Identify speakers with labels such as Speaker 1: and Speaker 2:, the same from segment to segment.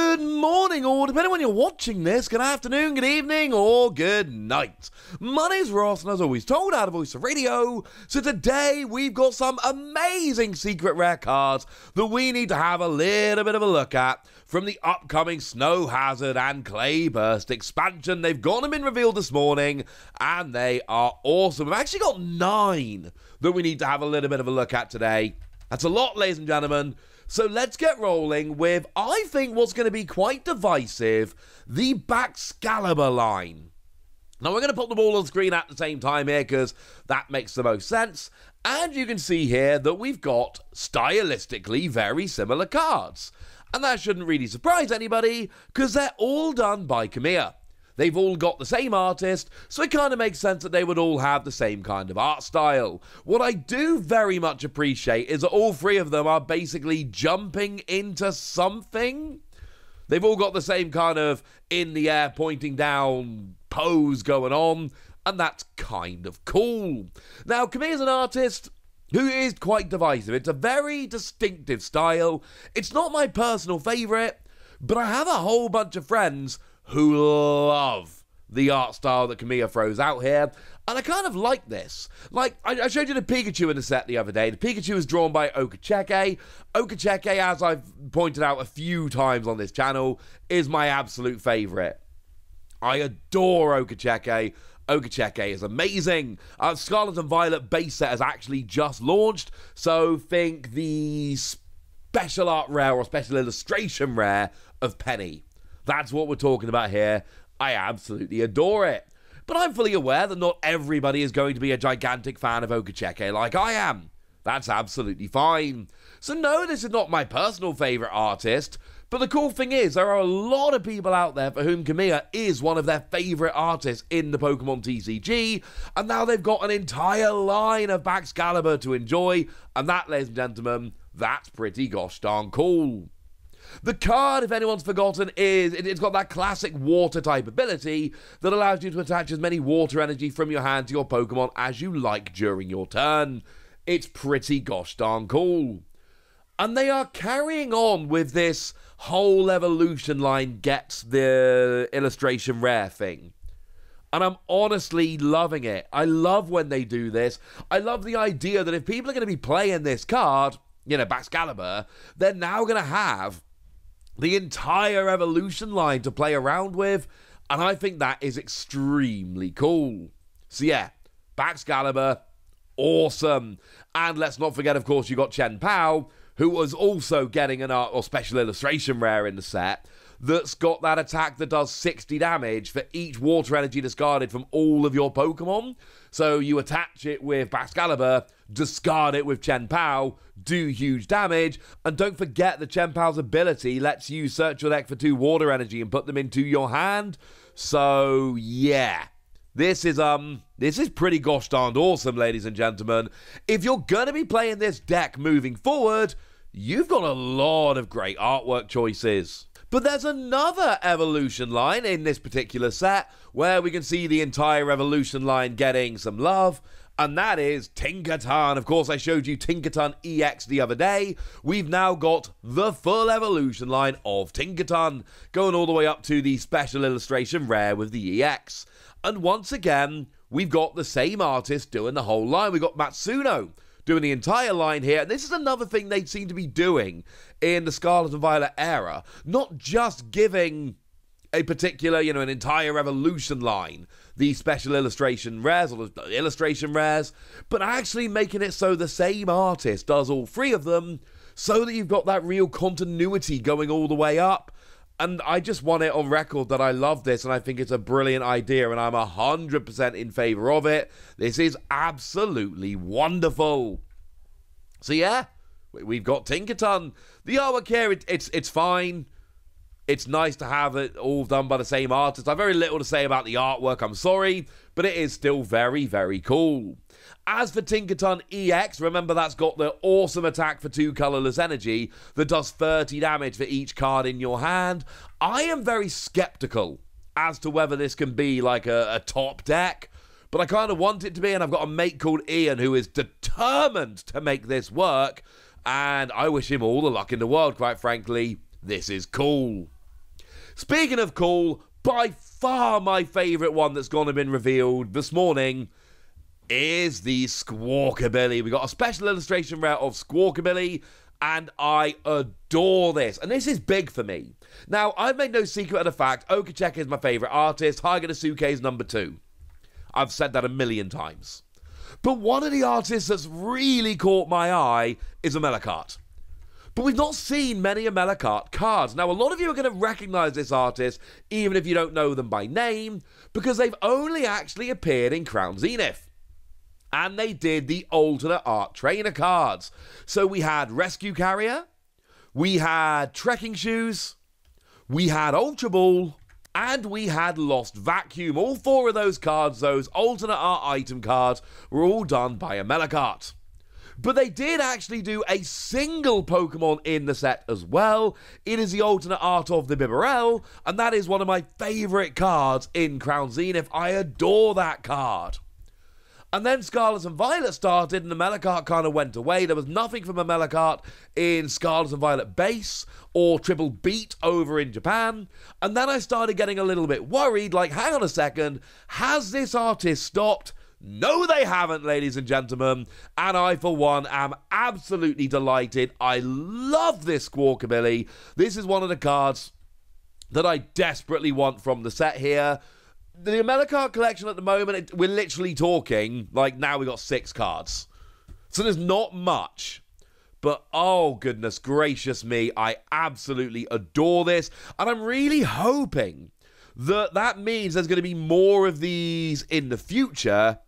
Speaker 1: Good morning, or depending on when you're watching this, good afternoon, good evening, or good night. My name's Ross, and as always told, out of Voice of Radio. So today, we've got some amazing secret rare cards that we need to have a little bit of a look at from the upcoming Snow Hazard and Clay Burst expansion. They've gone and been revealed this morning, and they are awesome. We've actually got 9 that we need to have a little bit of a look at today. That's a lot, ladies and gentlemen. So let's get rolling with, I think, what's going to be quite divisive, the Backscalibur line. Now, we're going to put them all on screen at the same time here because that makes the most sense. And you can see here that we've got stylistically very similar cards. And that shouldn't really surprise anybody because they're all done by Kamiya. They've all got the same artist, so it kind of makes sense that they would all have the same kind of art style. What I do very much appreciate is that all 3 of them are basically jumping into something. They've all got the same kind of in the air, pointing down pose going on, and that's kind of cool. Now, Kamiya's an artist who is quite divisive. It's a very distinctive style. It's not my personal favourite, but I have a whole bunch of friends who love the art style that Kamiya throws out here, and I kind of like this. Like, I showed you the Pikachu in the set the other day. The Pikachu is drawn by Okacheke. Okacheke, as I've pointed out a few times on this channel, is my absolute favourite. I adore Okacheke. Okacheke is amazing. Scarlet and Violet base set has actually just launched, so think the special art rare or special illustration rare of Penny. That's what we're talking about here. I absolutely adore it. But I'm fully aware that not everybody is going to be a gigantic fan of Okacheke like I am. That's absolutely fine. So no, this is not my personal favourite artist, but the cool thing is there are a lot of people out there for whom Kamiya is one of their favourite artists in the Pokemon TCG, and now they've got an entire line of Backscalibur to enjoy, and that, ladies and gentlemen, that's pretty gosh darn cool. The card, if anyone's forgotten, it's got that classic water type ability that allows you to attach as many water energy from your hand to your Pokemon as you like during your turn. It's pretty gosh darn cool. And they are carrying on with this whole evolution line gets the illustration rare thing. And I'm honestly loving it. I love when they do this. I love the idea that if people are going to be playing this card, you know, Backscalibur, they're now going to have the entire evolution line to play around with, and I think that is extremely cool. So yeah, Backscalibur, awesome. And let's not forget, of course, you got Chen Pao, who was also getting an art or special illustration rare in the set, that's got that attack that does 60 damage for each water energy discarded from all of your Pokemon. So you attach it with Backscalibur, discard it with Chen Pao, do huge damage, and don't forget that Chen Pao's ability lets you search your deck for 2 water energy and put them into your hand. So yeah, this is pretty gosh darned awesome, ladies and gentlemen. If you're gonna be playing this deck moving forward, you've got a lot of great artwork choices. But there's another evolution line in this particular set where we can see the entire evolution line getting some love, and that is Tinkaton. Of course, I showed you Tinkaton EX the other day. We've now got the full evolution line of Tinkaton, going all the way up to the special illustration rare with the EX. And once again, we've got the same artist doing the whole line. We've got Matsuno doing the entire line here. And this is another thing they seem to be doing in the Scarlet and Violet era. Not just giving a particular, you know, an entire evolution line, the special illustration rares or the illustration rares, but actually making it so the same artist does all 3 of them so that you've got that real continuity going all the way up. And I just want it on record that I love this, and I think it's a brilliant idea, and I'm 100% in favour of it. This is absolutely wonderful. So yeah, we've got Tinkaton. The artwork here, it's fine. It's nice to have it all done by the same artist. I have very little to say about the artwork, I'm sorry, but it is still very, very cool. As for Tinkaton EX, remember that's got the awesome attack for 2 colourless energy that does 30 damage for each card in your hand. I am very skeptical as to whether this can be like a top deck, but I kind of want it to be, and I've got a mate called Ian who is determined to make this work, and I wish him all the luck in the world, quite frankly. This is cool. Speaking of cool, by far my favourite one that's gone and been revealed this morning is the Squeaky Billy. We got a special illustration rare of Squeaky Billy, and I adore this. And this is big for me. Now, I've made no secret of the fact Okachek is my favourite artist, Haganosuke is number 2. I've said that a million times. But one of the artists that's really caught my eye is Amelakart. But we've not seen many Amelakart cards. Now, a lot of you are going to recognise this artist, even if you don't know them by name, because they've only actually appeared in Crown Zenith. And they did the alternate art trainer cards. So we had Rescue Carrier, we had Trekking Shoes, we had Ultra Ball, and we had Lost Vacuum. All 4 of those cards, those alternate art item cards, were all done by Amelakart. But they did actually do a single Pokemon in the set as well. It is the alternate art of the Bibarel, and that is one of my favourite cards in Crown Zenith. I adore that card. And then Scarlet and Violet started, and Amelakart kind of went away. There was nothing from Amelakart in Scarlet and Violet base or Triple Beat over in Japan. And then I started getting a little bit worried, like, hang on a second, has this artist stopped? No, they haven't, ladies and gentlemen. And I, for one, am absolutely delighted. I love this Squeaky Billy. This is one of the cards that I desperately want from the set here. The Amelakart collection at the moment, we're literally talking, like, now we got 6 cards. So there's not much. But, oh, goodness gracious me, I absolutely adore this. And I'm really hoping that that means there's going to be more of these in the future,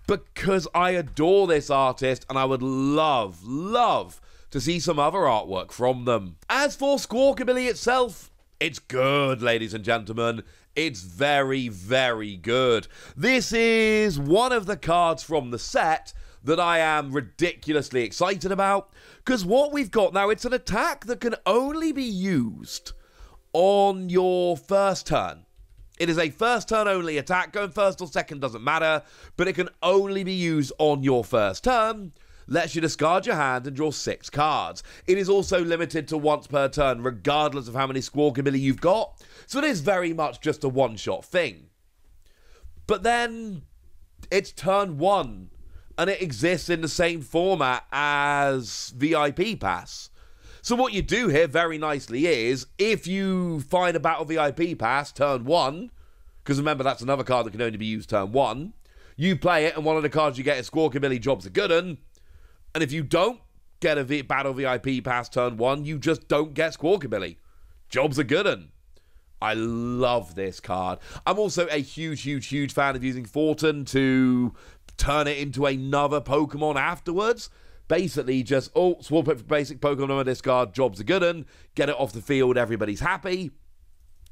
Speaker 1: because I adore this artist and I would love to see some other artwork from them. As for Squeaky Billy itself, it's good, ladies and gentlemen. It's very, very good. This is one of the cards from the set that I am ridiculously excited about, because what we've got now, it's an attack that can only be used on your first turn. It is a first turn only attack. Going first or second doesn't matter, but it can only be used on your first turn. Lets you discard your hand and draw 6 cards. It is also limited to once per turn, regardless of how many Squeaky Billy you've got. So it is very much just a one-shot thing. But then it's turn 1, and it exists in the same format as VIP Pass. So what you do here very nicely is, if you find a Battle VIP Pass turn 1, because remember that's another card that can only be used turn 1, you play it and one of the cards you get is Squeaky Billy, job's a good un. And if you don't get a Battle VIP Pass turn 1, you just don't get Squeaky Billy. Job's a good un. I love this card. I'm also a huge fan of using Fortin to turn it into another Pokemon afterwards. Basically just, swap it for basic Pokemon on this card, job's a good un, get it off the field, everybody's happy.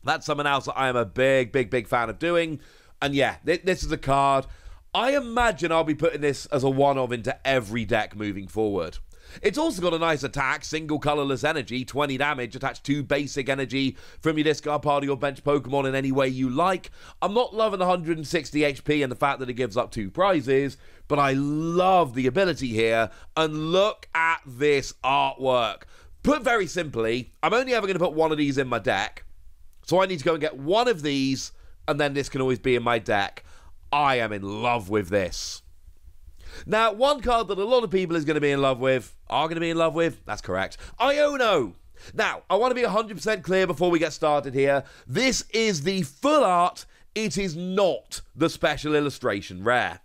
Speaker 1: That's something else that I am a big fan of doing. And yeah, this is a card, I imagine I'll be putting this as a one-of into every deck moving forward. It's also got a nice attack, single colorless energy, 20 damage, attach 2 basic energy from your discard pile to your bench Pokemon in any way you like. I'm not loving the 160 HP and the fact that it gives up 2 prizes, but I love the ability here, and look at this artwork. Put very simply, I'm only ever going to put one of these in my deck, so I need to go and get one of these, and then this can always be in my deck. I am in love with this. Now, one card that a lot of people are going to be in love with, that's correct, Iono. Now, I want to be 100% clear before we get started here. This is the full art. It is not the special illustration rare.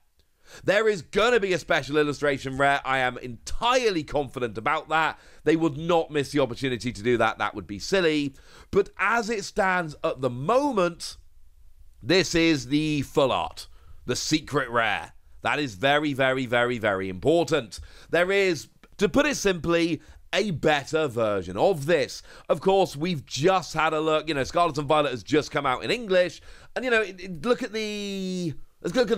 Speaker 1: There is going to be a special illustration rare. I am entirely confident about that. They would not miss the opportunity to do that. That would be silly. But as it stands at the moment, this is the full art, the secret rare. That is very important. There is, to put it simply, a better version of this. Of course, we've just had a look. Scarlet and Violet has just come out in English. And, let's look at the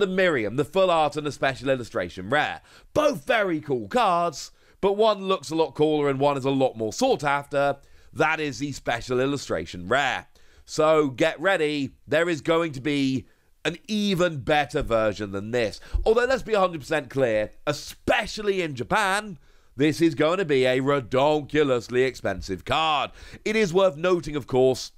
Speaker 1: Miriam, the full art and the special illustration rare. Both very cool cards, but one looks a lot cooler and one is a lot more sought after. That is the special illustration rare. So get ready. There is going to be an even better version than this. Although, let's be 100% clear, especially in Japan, this is going to be a ridiculously expensive card. It is worth noting, of course,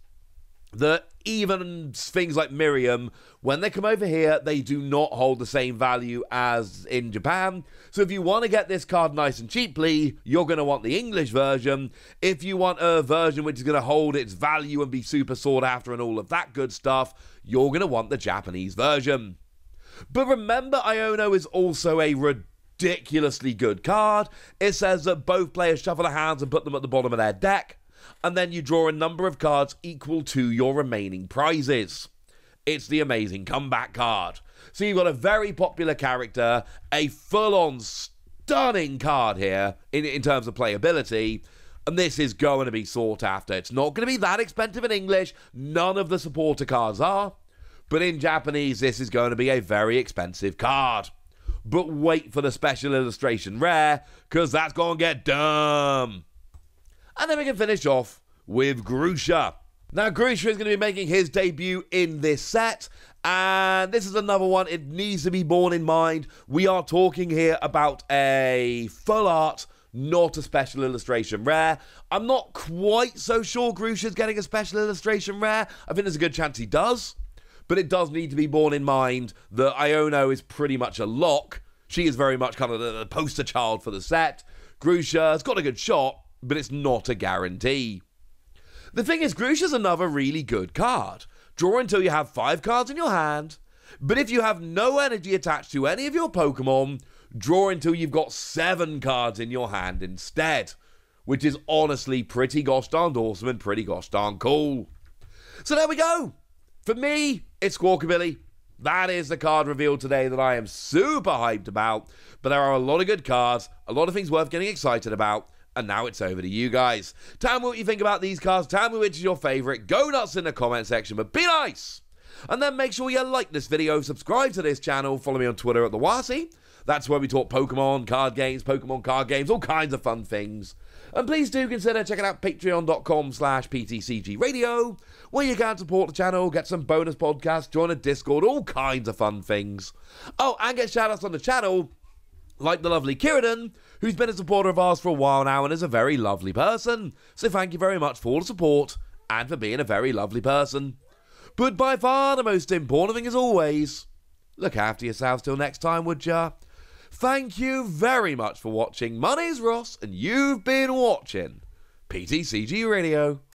Speaker 1: that even things like Miriam, when they come over here, they do not hold the same value as in Japan. So if you want to get this card nice and cheaply, you're going to want the English version. If you want a version which is going to hold its value and be super sought after and all of that good stuff, you're going to want the Japanese version. But remember, Iono is also a ridiculously good card. It says that both players shuffle their hands and put them at the bottom of their deck, and then you draw a number of cards equal to your remaining prizes. It's the amazing comeback card. So you've got a very popular character, a full-on stunning card here in terms of playability, and this is going to be sought after. It's not going to be that expensive in English. None of the supporter cards are. But in Japanese, this is going to be a very expensive card. But wait for the special illustration rare, because that's going to get dumb. And then we can finish off with Grisha. Now, Grisha is going to be making his debut in this set, and this is another one. It needs to be borne in mind. We are talking here about a full art, not a special illustration rare. I'm not quite so sure Grisha's getting a special illustration rare. I think there's a good chance he does, but it does need to be borne in mind that Iono is pretty much a lock. She is very much kind of the poster child for the set. Grisha's got a good shot, but it's not a guarantee. The thing is, Grisha's another really good card. Draw until you have 5 cards in your hand, but if you have no energy attached to any of your Pokemon, draw until you've got 7 cards in your hand instead, which is honestly pretty gosh darn awesome and pretty gosh darn cool. So there we go. For me, it's Squeaky Billy. That is the card reveal today that I am super hyped about, but there are a lot of good cards, a lot of things worth getting excited about, and now it's over to you guys. Tell me what you think about these cards. Tell me which is your favourite. Go nuts in the comment section, but be nice. And then make sure you like this video, subscribe to this channel, follow me on Twitter at the Wasi. That's where we talk Pokemon card games, all kinds of fun things. And please do consider checking out patreon.com/PTCG Radio, where you can support the channel, get some bonus podcasts, join a Discord, all kinds of fun things. Oh, and get shout-outs on the channel, like the lovely Kieran, who's been a supporter of ours for a while now and is a very lovely person. So thank you very much for all the support and for being a very lovely person. But by far the most important thing as always, look after yourselves till next time, would ya? Thank you very much for watching. My name's Ross and you've been watching PTCG Radio.